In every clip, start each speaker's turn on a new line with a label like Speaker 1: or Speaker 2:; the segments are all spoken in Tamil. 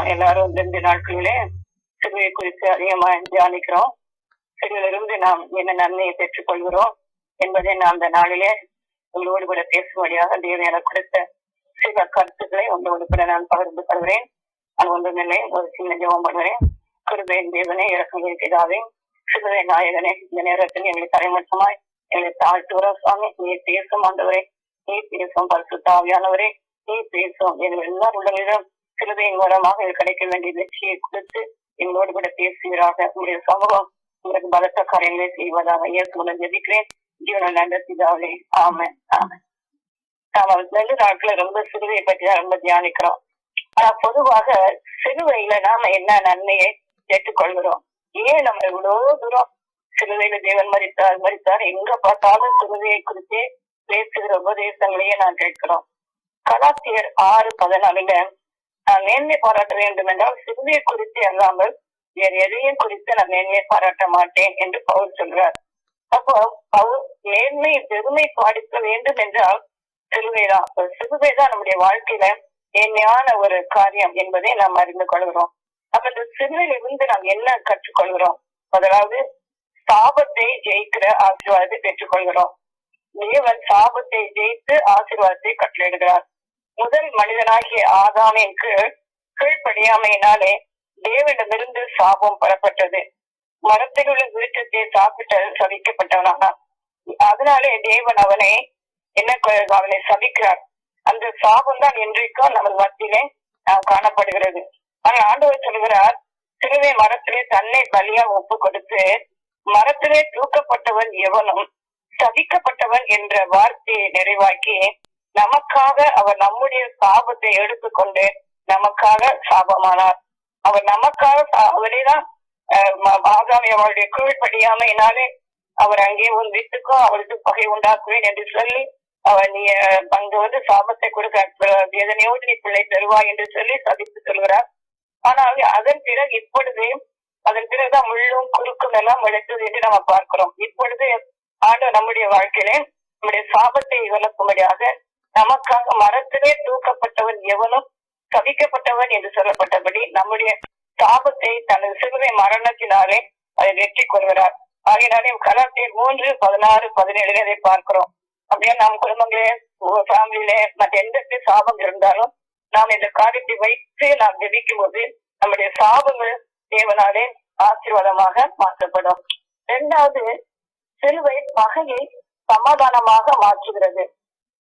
Speaker 1: எல்லாரும் 2 நாட்களிலே சிலுவை குறித்து அதிகமா தியானிக்கிறோம். சிலுவையிலிருந்து நாம் என்ன நன்மையை பெற்றுக் கொள்கிறோம் என்பதை நாம் அந்த நாளிலே உங்களோடு கூட பேசும்படியாக தேவன் எனக்கு கொடுத்த சில கருத்துக்களை உங்களோடு கூட நான் பகிர்ந்து கொள்கிறேன். அது ஒன்றுமில்லை, ஒரு சின்ன ஜெபம் பண்ணுகிறேன். கிருபையின் தேவனே, இரக்கங்களின் பிதாவே, சிலுவை நாயகனே, இந்த நேரத்தில் எங்களை தரைமட்டமாய் எங்களை தாழ்த்துகிறோம் சுவாமி. நீ பேசும் ஆண்டவரே, நீ பேசும் பரிசுத்த ஆவியானவரே, நீ பேசும் எங்கள் எல்லார் உடலிலும் சிலுவையின் மூலமாக இது கிடைக்க வேண்டிய வெற்றியை கொடுத்து எங்களோடு கூட பேசுகிறாக. உங்களுடைய சமூகம் உங்களுக்கு பலத்த காரியங்களை செய்வதாக இயேசு மூலம் ஜெபிக்கிறேன். ஜீவன நல்ல பிதாவே, ஆமென் ஆமென். நாம 2 நாட்களை ரொம்ப சிலுவையை பற்றி தான் ரொம்ப தியானிக்கிறோம். ஆனா பொதுவாக சிலுவையில நாம என்ன நன்மையை ஏற்றுக்கொள்கிறோம்? ஏன் நம்ம இவ்வளவு தூரம் சிலுவையில தேவன் மரித்தார் எங்க பார்த்தாலும் சிலுவையை குறித்து பேசுகிற உபதேசங்களையே நான் கேட்கிறோம். கலாத்தியர் 6:14 நான் மேன்மை பாராட்ட வேண்டும் என்றால் சிலுவையை குறித்து அல்லாமல் வேறு எதையும் குறித்து நான் மேன்மையை பாராட்ட மாட்டேன் என்று பவுல் சொல்றார். அப்போ பவுல் மேன்மை பெருமை பாடிக்க வேண்டும் என்றால் சிலுவைதான். சிலுவைதான் நம்முடைய வாழ்க்கையில மேன்மையான ஒரு காரியம் என்பதை நாம் அறிந்து கொள்கிறோம். அப்ப இந்த சிலுவையில இருந்து நாம் என்ன கற்றுக்கொள்கிறோம்? முதலாவது சாபத்தை ஜெயிக்கிற ஆசீர்வாதத்தை பெற்றுக்கொள்கிறோம். தேவன் சாபத்தை ஜெயித்து ஆசீர்வாதத்தை கட்டளையிடுகிறார். முதல் மனிதனாகிய ஆதாமின் கீழ்ப்படியாமையினாலே தேவனிடமிருந்து சாபம் பெறப்பட்டது. மரத்தில் உள்ள விருட்சத்தை சாப்பிட்டு சபிக்கப்பட்டவனானான். அதனாலே தேவன் அவனை சபிக்கிறார். அந்த சாபம் தான் இன்றைக்கும் நமது மத்தியிலே காணப்படுகிறது. ஆனால் ஆண்டவர் சொல்கிறார், சிலுவை மரத்திலே தன்னை பலியா ஒப்பு கொடுத்து மரத்திலே தூக்கப்பட்டவன் எவனும் சபிக்கப்பட்டவன் என்ற வார்த்தையை நிறைவாக்கி நமக்காக அவர் நம்முடைய சாபத்தை எடுத்துக்கொண்டு நமக்காக சாபமானார். அவர் நமக்காக அவரேதான் ஆகாமி அவருடைய கீழ்ப்படியாமையினாலே அவர் அங்கே உன் வீட்டுக்கும் அவருக்கு பகை உண்டாக்குவேன் என்று சொல்லி அவர் நீ அங்கு சாபத்தை கொடுக்க வேதனையோடு நீ பிள்ளை தருவாய் என்று சொல்லி சபித்து சொல்கிறார். ஆனால் அதன் பிறகுதான் முள்ளும் குறுக்கும் எல்லாம் விளைத்தது என்று நம்ம பார்க்கிறோம். இப்பொழுது ஆண்டவர் நம்முடைய வாழ்க்கையிலே நம்முடைய சாபத்தை விளக்கும்படியாக நமக்காக மரத்திலே தூக்கப்பட்டவன் எவனும் சபிக்கப்பட்டவன் என்று சொல்லப்பட்டபடி நம்முடைய சாபத்தை தனது சிலுவை மரணத்தினாலே அதை வெற்றி கொள்கிறார். ஆகினாலே கலாத்தியர் 3:16-17 அதை பார்க்கிறோம். அப்படியே நம் குடும்பங்களே ஃபேமிலியில மற்ற எந்த சாபம் இருந்தாலும் நாம் இந்த காரியத்தை வைத்து நாம் ஜெபிக்கும் போது நம்முடைய சாபங்கள் தேவனாலே ஆசீர்வாதமாக மாற்றப்படும். 2வது, சிலுவை பகையை சமாதானமாக மாற்றுகிறது.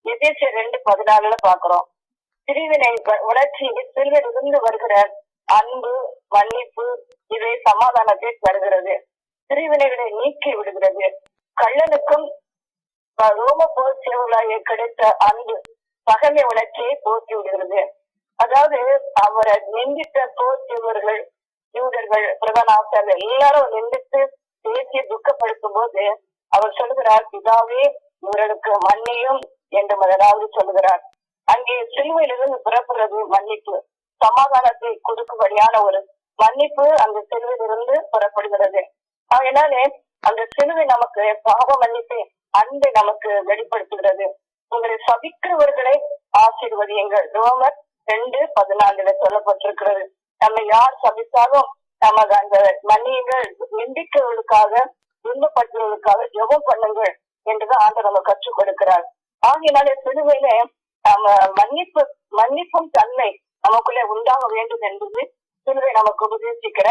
Speaker 1: எபேசியர் 2:14 பார்க்கிறோம். பிரிவினை உணர்ச்சி சிலுவையிலிருந்து வருகிற அன்பு, மன்னிப்பு இதை சமாதானத்தை தருகிறது. பிரிவினைகளை நீக்கி விடுகிறது. கள்ளனுக்கும் ரோம போர் சேவலாக கிடைத்த அன்பு பகைமை உணர்ச்சியை போக்கி விடுகிறது. அதாவது அவரை நிந்தித்த போர் சேவர்கள், யூதர்கள், பிரதான ஆசாரியர்கள் எல்லாரும் நிந்தித்து பேசி துக்கப்படுத்தும் போது அவர் சொல்லுகிறார், பிதாவே இவர்களுக்கு மன்னியும் என்று முதலாவது சொல்லுகிறார். அங்கே சிலுவையிலிருந்து புறப்படுறது மன்னிப்பு, சமாதானத்தை கொடுக்கும்படியான ஒரு மன்னிப்பு அந்த சிலுவையிலிருந்து புறப்படுகிறது. அதனாலே அந்த சிலுவை நமக்கு பாவ மன்னிப்பை அன்பை நமக்கு வெளிப்படுத்துகிறது. உங்களை சபிக்கிறவர்களை ஆசீர்வதியுங்கள். ரோமர் 2:14 சொல்லப்பட்டிருக்கிறது. நம்ம யார் சபித்தாலும் நமக்கு அந்த மன்னியுங்கள், நிந்திக்கிறவர்களுக்காக துன்பப்படுத்துவதற்காக ஜெபம் பண்ணுங்கள் என்றுதான் ஆண்டவர் நம்ம கற்றுக் கொடுக்கிறார். ஆகினாலே சிலுவையில நம்ம மன்னிப்பும் தன்மை நமக்குள்ளே உண்டாக வேண்டும் என்பது சிலுவை நமக்கு உபதேசிக்கிற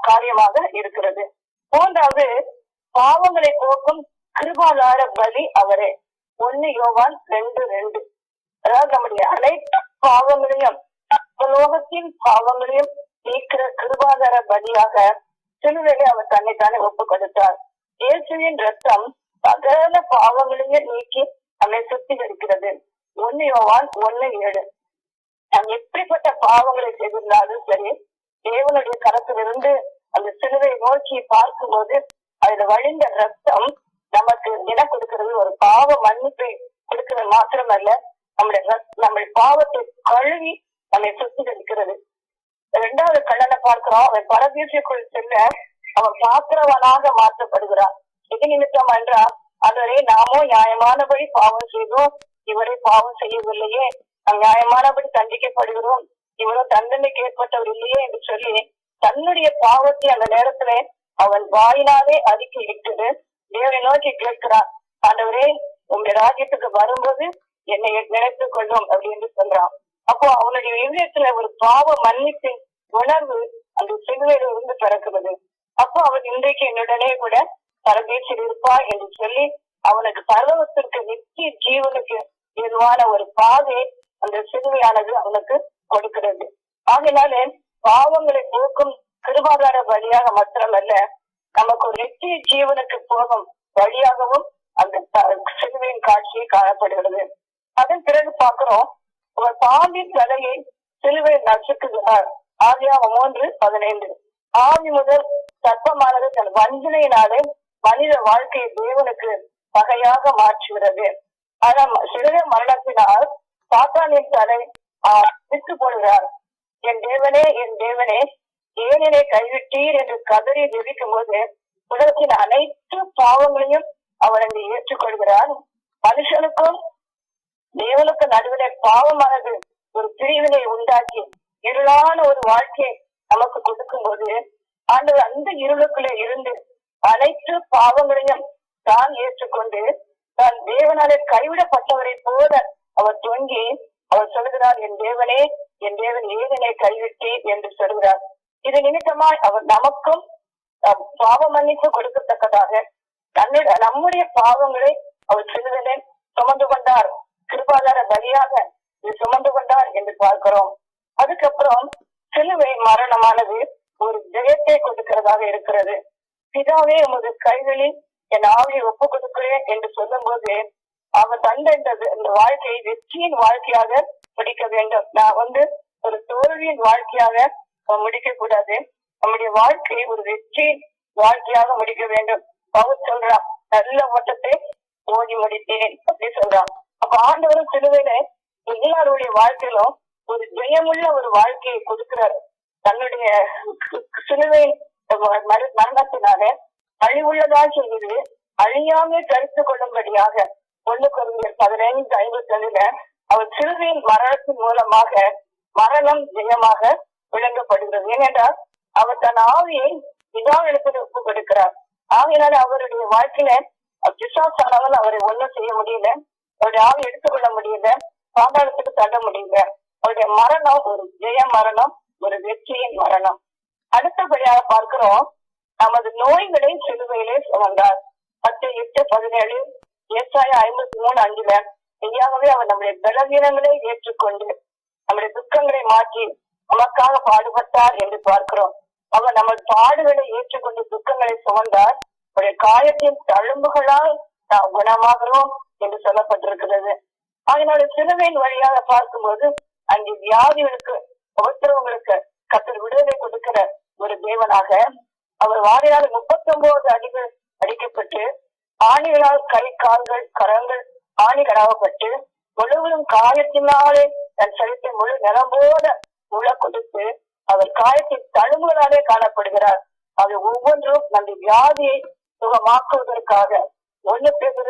Speaker 1: காரியமாக இருக்கிறது. 3வது, பாவங்களை போக்கும் கிருபாதார பலி அவரே. 1 யோவான் 2:2. அதாவது நம்முடைய அனைத்து பாவங்களையும் உலகத்தின் பாவங்களையும் நீக்கிற கிருபாதார பலியாக சிலுவையிலே அவர் தன்னைத்தானே ஒப்பு கொடுத்தார். இயேசுவின் ரத்தம் சகல பாவங்களையும் நீக்கி நம்மை சுத்திகரிக்கிறது. 1 யோவான் 1:7. நாம் எப்படிப்பட்ட பாவங்களை செய்திருந்தாலும் சரி, தேவனுடைய கரத்திலிருந்து அந்த சிலுவை நோக்கி பார்க்கும் போது அதுல வழிந்த ரத்தம் நமக்கு என்ன கொடுக்கிறது? ஒரு பாவ மன்னிப்பை கொடுக்கிறது மாத்திரமல்ல, நம்முடைய பாவத்தை கழுவி நம்மை சுத்திகரிக்கிறது. 2வது கண்ணனை பார்க்கிறோம். அவன் பரதேசிக்குள் செல்ல அவன் பாத்திரவனாக மாற்றப்படுகிறான். இது நிமித்தம் என்றால் அதனை நாமோ நியாயமானபடி பாவம் செய்தோம், இவரை பாவம் செய்யவில்லையே, நாம் நியாயமானபடி தண்டிக்கப்படுகிறோம் இவரோ தண்டனைக்கு ஏற்பட்டவர் இல்லையே என்று சொல்லி தன்னுடைய பாவத்தை அந்த நேரத்துல அவன் வாயினாலே அறிக்கை இட்டது தேவனை நோக்கி கேட்கிறான், ஆண்டவரே உங்க ராஜ்யத்துக்கு வரும்போது என்னை நினைத்துக் கொள்ளும் அப்படின்னு சொல்றான். அப்போ அவனுடைய இதயத்துல ஒரு பாவ மன்னிப்பின் உணர்வு அந்த சிலுவையில இருந்து பிறக்கிறது. அப்போ அவன் இன்றைக்கு என்னுடனே கூட பரதேசில் இருப்பா என்று சொல்லி அவனுக்கு பரலோகத்திற்கு நித்திய ஜீவனுக்கு ஏதுவான ஒரு பாதை அந்த சிலுவையானது அவனுக்கு கொடுக்கிறது. ஆகையினால பாவங்களை போக்கும் கிருபாதார வழியாக மாத்திரமல்ல, நமக்கு ஒரு நித்திய ஜீவனுக்கு போகும் வழியாகவும் அந்த சிலுவையின் காட்சியை காணப்படுகிறது. அதன் பிறகு பார்க்கிறோம், ஒரு பாம்பின் தலையை சிலுவை நசுக்குகிறார். ஆதியாகமம் 3:15. ஆதி முதல் சர்ப்பமானது தன் வஞ்சனையினாலே மனித வாழ்க்கையை தேவனுக்கு பகையாக மாற்றுகிறது. ஆனால் சிலுவை மரணத்தினால் சாத்தானின் தலை விட்டு போடுகிறார். என் தேவனே ஏன் என்னை கைவிட்டீர் என்று கதறி ஜெபிக்கும் போது உலகத்தின் அனைத்து பாவங்களையும் அவர் அங்கு ஏற்றுக்கொள்கிறார். மனுஷனுக்கும் தேவனுக்கு நடுவிலே பாவமானது ஒரு பிரிவினை உண்டாக்கி இருளான ஒரு வாழ்க்கையை நமக்கு கொடுக்கும் போது ஆண்டவர் அந்த இருளுக்குள்ளே இருந்து அனைத்து பாவங்களையும் தான் ஏற்றுக்கொண்டு தான் தேவனாலே கைவிடப்பட்டவரை போல அவர் தொங்கி அவர் சொல்கிறார், என் தேவன் ஏன் என்னை கைவிட்டே என்று சொல்கிறார். இது நிமித்தமாய் அவர் நமக்கும் பாவ மன்னிப்பு கொடுக்கத்தக்கதாக நம்முடைய பாவங்களை அவர் சிலுவையிலே சுமந்து கொண்டார். கிருபாதார பலியாக சுமந்து கொண்டார் என்று பார்க்கிறோம். அதுக்கப்புறம் சிலுவை மரணமானது ஒரு ஜெயத்தை கொடுக்கிறதாக இருக்கிறது. பிதாவே உமது கைகளில் என் ஆவியை ஒப்பு கொடுக்கிறேன் என்று சொல்லும் போது அவர் தந்தது இந்த வாழ்க்கையை வெற்றியின் வாழ்க்கையாக முடிக்க வேண்டும். நான் ஒரு தோல்வியின் வாழ்க்கையாக முடிக்க கூடாது. நம்முடைய வாழ்க்கையை ஒரு வெற்றியின் வாழ்க்கையாக முடிக்க வேண்டும். பவுல் சொல்றான், நல்ல ஓட்டத்தை ஓடி முடித்தேன் அப்படி சொல்றான். அப்ப ஆண்டவரும் சிலுவையில எல்லாருடைய வாழ்க்கையிலும் ஒரு ஜெயமுள்ள ஒரு வாழ்க்கையை கொடுக்கிறார். தன்னுடைய சிலுவை மரணத்தினால அழிவுள்ளதா சொல்வது அழியாமே கருத்து கொள்ளும்படியாக 1 Corinthians 15:52 அவர் சிலுவையின் மரணத்தின் மூலமாக மரணம் ஜெயமாக விளங்கப்படுகிறது. ஏனென்றால் அவர் தன் ஆவியை பிதாவிடத்தில் ஒப்பு கொடுக்கிறார். ஆகையினால அவருடைய வாழ்க்கையில பிசாசானவன் அவரை ஒண்ணும் செய்ய முடியல, அவருடைய ஆவி எடுத்துக்கொள்ள முடியல, பாதாளத்துக்கு தள்ள முடியல. அவருடைய மரணம் ஒரு ஜெய மரணம், ஒரு வெற்றியின் மரணம். அடுத்தபடியாக பார்க்கிறோம், நமது நோய்களை சிலுவையிலே சுமந்தார். 10:8-17 ஏசாயா 53:5 மெய்யாகவே அவர் நம்முடைய பலவீனங்களை ஏற்றுக்கொண்டு நம்முடைய துக்கங்களை மாற்றி நமக்காக பாடுபட்டார் என்று பார்க்கிறோம். அவர் நம்ம பாடுகளை ஏற்றுக்கொண்டு துக்கங்களை சுமந்தார். அவருடைய காயத்தின் தழும்புகளால் நாம் குணமாகிறோம் என்று சொல்லப்பட்டிருக்கிறது. அதனால சிலுவையின் வழியாக பார்க்கும்போது அங்கே வியாதிகளுக்கு உபத்திரவங்களுக்கு கர்த்தர் விடுதலை கொடுக்கிற ஒரு தேவனாக அவர் வாரியாக 39 அடிகள் அடிக்கப்பட்டு ஆணிகளால் கை கால்கள் கரங்கள் ஆணிகளாகப்பட்டு முழுவதும் காயத்தினாலே தன் சரீரத்தை முழு நிலம்போட முழ கொடுத்து அவர் காயத்தின் தழும்புகளாலே காணப்படுகிறார். அது ஒவ்வொன்றும் நம்ம வியாதியை சுகமாக்குவதற்காக 1 Peter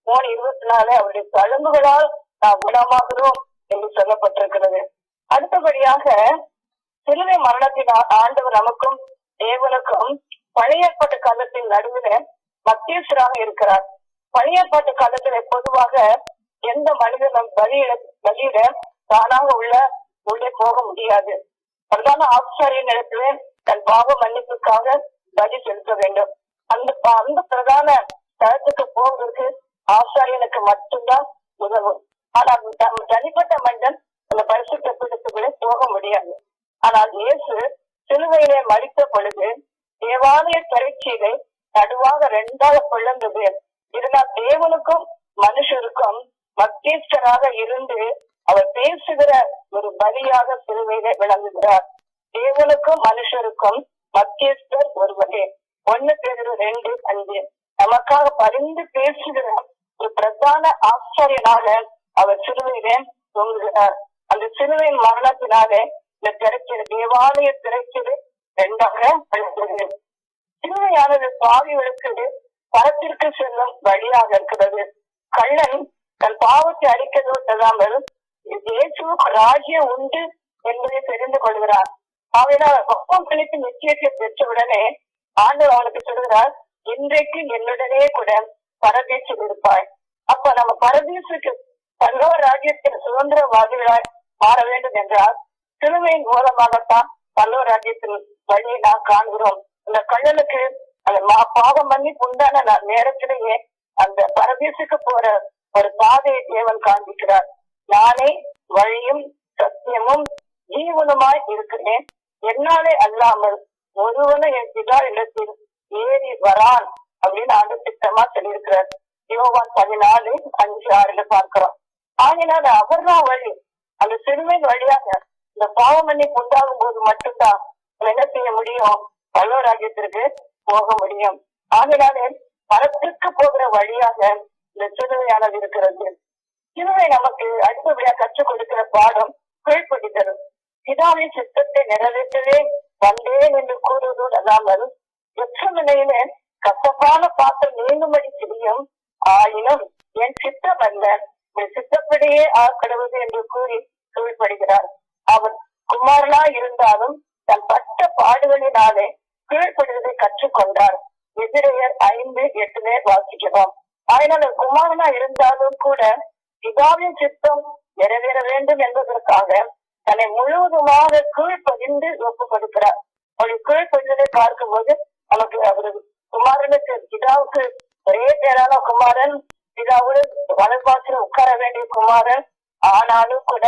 Speaker 1: 3:24 அவருடைய தழும்புகளால் நாம் குணமாகிறோம் என்று சொல்லப்பட்டிருக்கிறது. அடுத்தபடியாக சிலுவை மரணத்தின் ஆண்டவர் நமக்கும் தேவனுக்கும் பழைய ஏற்பாட்டு காலத்தின் நடுவில் மத்தியஸ்தராக இருக்கிறார். பழைய ஏற்பாட்டு காலத்துல பொதுவாக எந்த மனிதனும் பலியிட தானாக உள்ளே போக முடியாது. பிரதான ஆசாரியன் இடத்துல தன் பாவ மன்னிப்புக்காக பலி செலுத்த வேண்டும். அந்த பிரதான தளத்துக்கு போவதற்கு ஆசாரியனுக்கு மட்டும்தான் உதவும். ஆனால் தனிப்பட்ட மனிதன் அந்த பரிசுத்த பீடத்துக்குள்ளே போக முடியாது. ஆனால் இயேசு சிலுவையிலே மரித்த பொழுது தேவாலய திரைச்சீலை நடுவாக 2ஆக பிளந்தது. இதனால் தேவனுக்கும் மனுஷருக்கும் மத்தியஸ்தராக இருந்து அவர் பேசுகிற ஒரு பலியாக சிலுவையிலே விளங்குகிறார். தேவனுக்கும் மனுஷருக்கும் மத்தியஸ்தர் ஒருவரே. 1 Peter 2:5 நமக்காக பரிந்து பேசுகிற ஒரு பிரதான ஆச்சரியனாக அவர் சிலுவையிலே தொங்குகிறார். அந்த சிலுவையின் மரணத்தினாலே இந்த திரைச்சீலை தேவாலய திரைச்சீலை 2ஆக பிளந்தது. சிலுவையானது பாவிகளுக்கு பரத்திற்கு செல்லும் வழியாக இருக்கிறது. கள்ளன் தன் பாவத்தை அழிக்கதோ தராமல் இயேசுவுக்கு ராஜ்யம் உண்டு என்பதை தெரிந்து கொள்கிறான். அவனால் ஒப்பம் கணித்து நிச்சயத்தை பெற்றவுடனே ஆண்டவர் அவனுக்கு சொல்கிறார், இன்றைக்கு என்னுடனே கூட பரதேசில் இருப்பாய். அப்ப நம்ம பரதேசுக்கு பல்லவ ராஜ்யத்தின் சுதந்திரவாதிகளாய் மாற வேண்டும் என்றால் சிலுவையின் மூலமாகத்தான் பல்லவ ராஜ்யத்தின் வழியை நாம் காண்கிறோம். இந்த கள்ளனுக்கு அந்த பாவம் மன்னிப்பு உண்டான நேரத்திலேயே அந்த பரதேசுக்கு போற ஒரு பாதையை தேவன் காண்பிக்கிறார். நானே வழியும் சத்தியமும் ஜீவனுமாய் இருக்கிறேன், என்னாலே அல்லாமல் ஒருவனும் என் பிதா இல்லத்தில் ஏறி வரான் அப்படின்னு ஆண்டு திட்டமா சொல்லியிருக்கிறார். யோவான் 14:5-6 பார்க்கிறோம். ஆகினால் அவர்தான் வழி. அந்த சிறுமையின் வழியாக இந்த பாவ மன்னிப்பு உண்டாகும் போது மட்டும்தான் என்ன செய்ய முடியும், பல்லவ ராஜ்யத்திற்கு போக முடியும். ஆகினாலே பரத்திற்கு போகிற வழியாக இந்த சிலுவையானது இருக்கிறது. சிலுவை நமக்கு அடுத்தபடியா கற்றுக் கொடுக்கிற பாடம் கீழ்ப்படிதல். பிதாவின் சித்தத்தை நிறைவேற்றவே வந்தேன் என்று கூறுவதோடு அல்லாமல் எற்ற நிலையில கசப்பான பாத்திரம் நீங்கும்படி செய்யும், ஆயினும் என் சித்தம் அல்ல என் சித்தப்படியே ஆக்கடுவது என்று கூறி கீழ்ப்படுகிறார். அவர் குமாரனா இருந்தாலும் தன் பட்ட பாடுகளினாலே கீழ்ப்படுவதை கற்றுக்கொண்டார். எபிரேயர் 5:8 வாசிக்கிறோம். அதனால குமாரனா இருந்தாலும் கூட பிதாவின் சித்தம் நிறைவேற வேண்டும் என்பதற்காக தன்னை முழுவதுமாக கீழ்ப்படிந்து ஒப்பு கொடுக்கிறார். அவருடைய கீழ்ப்படிதலை பார்க்கும்போது நமக்கு அவரு குமாரனுக்கு பிதாவுக்கு ஒரே பேரான குமாரன், பிதாவோடு வலதுபாசில உட்கார வேண்டிய குமாரன், ஆனாலும் கூட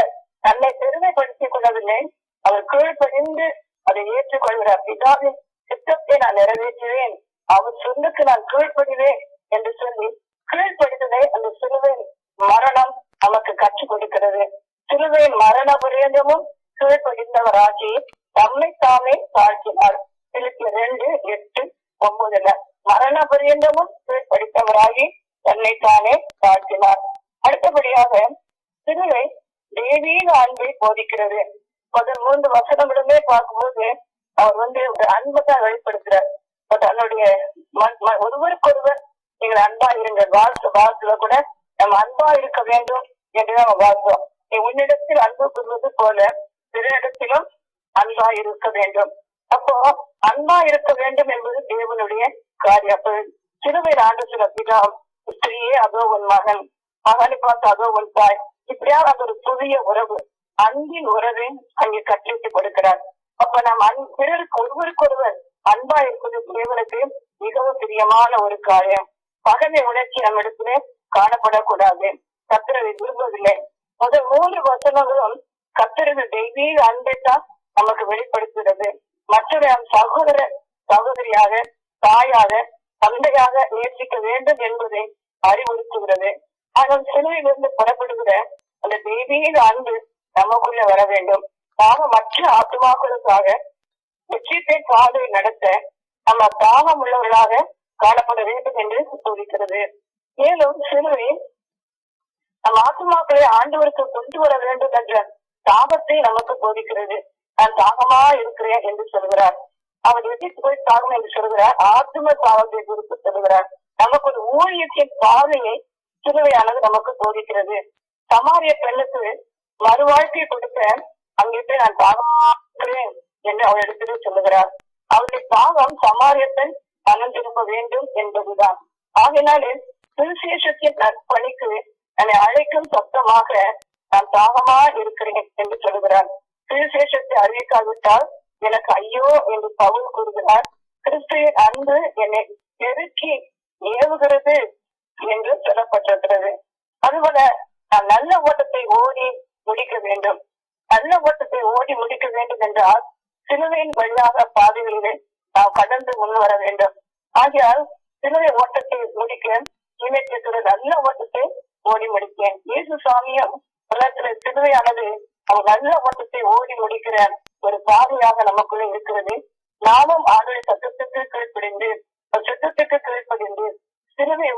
Speaker 1: தன்னை பெருமைப்படுத்திக் கொள்ளவில்லை. அவர் கீழ்ப்படிந்து அதை ஏற்றுக்கொள்கிறார். பிதாவின் சித்தத்தை நான் நிறைவேற்றுவேன், அவர் சொல்லுக்கு நான் கீழ்ப்படுவேன் என்று சொல்லி கீழ்ப்படுதலை அந்த சிலுவையின் மரணம் நமக்கு கற்றுக் கொடுக்கிறது. சிலுவையின் மரண பரியந்தமும் கீழ்ப்படிந்தவராகி தம்மை தாமே தாழ்த்தினார். பிலிப்பியர் 2:8-9 மரண பரியந்தமும் கீழ்ப்படித்தவராகி தன்னை தானே தாழ்த்தினார். அடுத்தபடியாக சிலுவை தெய்வீக அன்பை போதிக்கிறது. முதல் 3 வசனங்களுமே பார்க்கும்போது அவர் ஒரு அன்பை தான் வெளிப்படுத்துறார். தன்னுடைய ஒருவருக்கொருவர் நீங்கள் அன்பா இருங்கள், வாழ்த்துல கூட நம்ம அன்பா இருக்க வேண்டும் என்று நம்ம வாழ்வோம். நீ உன்னிடத்தில் அன்பு கூறுவது போல பிற இடத்திலும் அன்பா இருக்க வேண்டும். அப்போ அன்பா இருக்க வேண்டும் என்பது தேவனுடைய காரியம். அப்ப சிறுவையில் ஆண்டு சில பிதா, ஸ்திரீயே அதோ உன் மகன், மகனை பார்த்து அதோ உன் தாய், இப்படியா அந்த ஒரு புதிய உறவு, அன்பின் உறவை அங்கே கற்பித்து கொடுக்கிறார். அப்ப நம்ம பிறருக்கு ஒருவருக்கொருவர் அன்பா இருப்பது தேவனுக்கு மிகவும் பிரியமான ஒரு காரியம். பகமை உணர்ச்சி நம்ம இடத்துல காணப்படக்கூடாது. கர்த்தரை விரும்பவில்லை. முதல் 3 வசனங்களும் கர்த்தரின் தெய்வீக அன்பை தான் நமக்கு வெளிப்படுத்துகிறது. மற்றொரு சகோதர சகோதரியாக, தாயாக, தந்தையாக நேசிக்க வேண்டும் என்பதை அறிவுறுத்துகிறது. ஆனால் சிலுவையிலிருந்து புறப்படுகிற அந்த தெய்வீக அன்பு நமக்குள்ள வர வேண்டும். நாம மற்ற ஆத்மாக்களுக்காக நிச்சயத்தை பாதை நடத்த நம்ம தாகம் உள்ளவர்களாக காணப்பட வேண்டும் என்று போதிக்கிறது. மேலும் சிலுவை நம் ஆத்மாக்களை ஆண்டவருக்கு கொண்டு வர வேண்டும் என்ற தாகத்தை நமக்கு போதிக்கிறது. நான் தாகமா இருக்கிறேன் என்று சொல்கிறார். அவர் எதிர்த்து போய் தாகம் என்று சொல்கிறார். ஆத்ம தாகத்தை குறித்து சொல்கிறார். நமக்கு ஒரு ஊழியத்தின் பாதையை சிலுவையானது நமக்கு போதிக்கிறது. சமாரிய பெண்ணுக்கு மறுவாழ்க்கை கொடுத்த அங்கிட்டு நான் தாகமா இருக்கிறேன் என்று அவரிடத்திலே சொல்லுகிறார். அவருடைய தாகம் சமாரியத்தின் மனம் திரும்ப வேண்டும் என்பதுதான். ஆகினாலே சுவிசேஷத்தின் நற்பணிக்கு என்னை அழைக்கும் சத்தமாக நான் தாகமா இருக்கிறேன் என்று சொல்லுகிறார். சுவிசேஷத்தை அறிவிக்காவிட்டால் எனக்கு ஐயோ என்று பவுல் கூறுகிறார். கிறிஸ்துவின் அன்பு என்னை நெருக்கி ஏவுகிறது என்று சொல்லப்பட்டிருக்கிறது. அதுபோல நான் நல்ல ஓட்டத்தை ஓடி முடிக்க வேண்டும். நல்ல ஓட்டத்தை ஓடி முடிக்க வேண்டும் என்றால் சிலுவையின் வழியாக பாதைகளிலே நாம் கடந்து முன் வர வேண்டும். ஆகையால் சிலுவை ஓட்டத்தை முடிக்க இணைத்திருக்கிற நல்ல ஓட்டத்தை ஓடி முடித்தேன். இயேசு சாமியும் உலகத்துல சிலுவையானது அவர் நல்ல ஓட்டத்தை ஓடி முடிக்கிற ஒரு பாதையாக நமக்குள்ள இருக்கிறது. நாமும் ஆண்டுடைய சத்தத்துக்கு கீழ்ப்படிந்து சத்தத்துக்கு கீழ்ப்படிந்து சிலுவை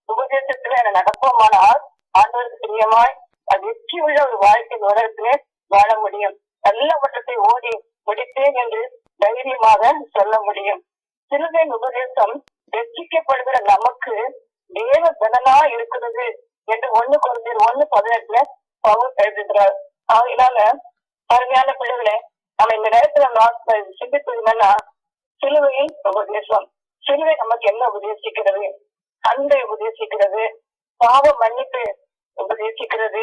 Speaker 1: உபதேசத்துல நடப்போமானால் ஆண்டவருக்கு பிரியமாய் வெற்றி உள்ள ஒரு வாழ்க்கை உலகத்திலே வாழ முடியும். நல்ல ஓட்டத்தை ஓடி முடித்தேன் என்று தைரியமாக சொல்ல முடியும். சிலுவையின் உபதேசம் ரட்சிக்கப்படுகிற நமக்கு தேவ பலனா இருக்கிறது என்று 1 Corinthians 1:18 பவுல் எழுதுகிறார். அதனால அருமையான பிள்ளைகளே, நம்ம இந்த நேரத்துல சிந்திப்பது என்னன்னா, சிலுவையின் உபதேசம். சிலுவை நமக்கு என்ன உபதேசிக்கிறது? அன்பை உபதேசிக்கிறது, பாவ மன்னிப்பு உபதேசிக்கிறது,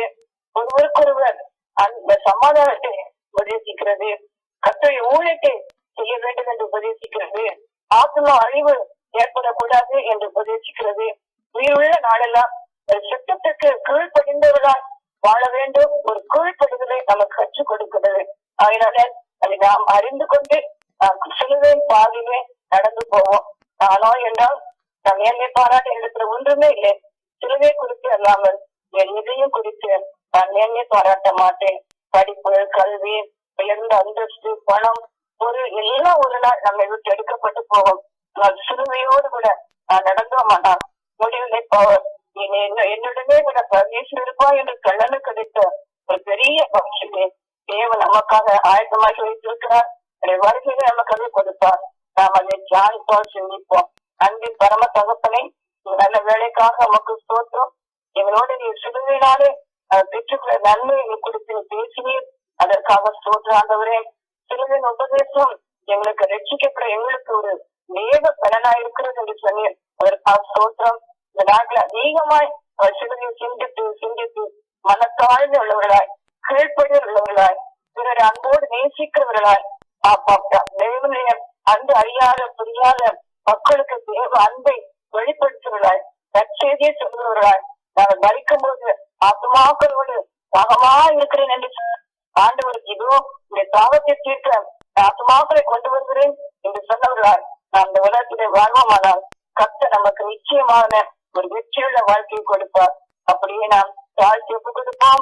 Speaker 1: ஒருவருக்கொருவர் அந்த சமாதானத்தை உபதேசிக்கிறது, கர்த்தருடைய ஊழியத்தை செய்ய வேண்டும் என்று உபதேசிக்கிறது, ஆத்மா அழிவு ஏற்படக்கூடாது என்று உபதேசிக்கிறது, உயிருள்ள நாளெல்லாம் சட்டத்திற்கு கீழ்ப்படிந்தவர்களால் வாழ வேண்டும், ஒரு கீழ்ப்படுதலை நமக்கு கற்றுக் கொடுக்கிறது. அதனால அதை நாம் அறிந்து கொண்டு சிலுவை பாதையிலே நடந்து போவோம். நானோ என்றால் நம் என்னை பாராட்ட இடத்துல ஒன்றுமே இல்லை. சிலுவை குறித்து அல்லாமல் என் இதையும் குறித்து நான் என்னை பாராட்ட மாட்டேன். படிப்பு, கல்வி, உயர்ந்த அந்தஸ்து, பணம், எல்லாம் ஒரு நாள் நம்மை விட்டு எடுக்கப்பட்டு போவோம். நான் சிலுவையோடு கூட நான் நடந்தோமானால் முடிவிலை போவர் என்னுடனே கூட பரமேஸ்வரன் இருப்பா என்று கள்ளனு கிடைத்த ஒரு பெரிய பட்சத்தை தேவன் நமக்காக ஆயத்தமாகி வைத்திருக்கிறார். வருகையை நமக்கு கொடுப்பார். நாம் அதை தியானிப்போம், சிந்திப்போம். அன்பின் பரம தகப்பனை நல்ல வேலைக்காக நமக்கு ஸ்தோத்திரம். எங்களோட நீ சிலுவையினாலே பெற்றுக்கொள்ள நன்மை எங்களுக்கு கொடுத்து பேசினீர், அதற்காக ஸ்தோத்திரம் ஆண்டவரே. சிலுவையின் உபதேசம் எங்களுக்கு ரட்சிக்கப்பட எங்களுக்கு ஒரு தேவ பலனா இருக்கிறது என்று சொன்னீர், அதற்காக ஸ்தோத்திரம். இந்த நாட்டில் அதிகமாய் சிலுவையை சிந்தித்து சிந்தித்து மனத்தாழ்ந்து உள்ளவர்களாய், கீழ்ப்படிய உள்ளவர்களாய், பிறரை அன்போடு நேசிக்கிறவர்களாய், தேவனுடைய அன்பு அறியாத புரியாத மக்களுக்கு தேவ அன்பை வெளிப்படுத்துவர்களாய், நற்செய்தியை சொல்லுவர்களாய், நாங்கள் மறிக்கும் போது ஆத்மாக்களோடு தாகமா இருக்கிறேன் என்று ஆண்டவருக்கு இதோ இந்த தாகத்தை தீர்க்க ஆத்மாக்களை கொண்டு வருகிறேன் என்று சொன்னவர்களால் நாம் இந்த உலகத்திலே வாழ்வோமானால் கர்த்தர் நமக்கு நிச்சயமான ஒரு வெற்றியுள்ள வாழ்க்கையை கொடுப்பார். அப்படியே நாம் தாழ்த்தி ஒப்புக் கொடுப்போம்.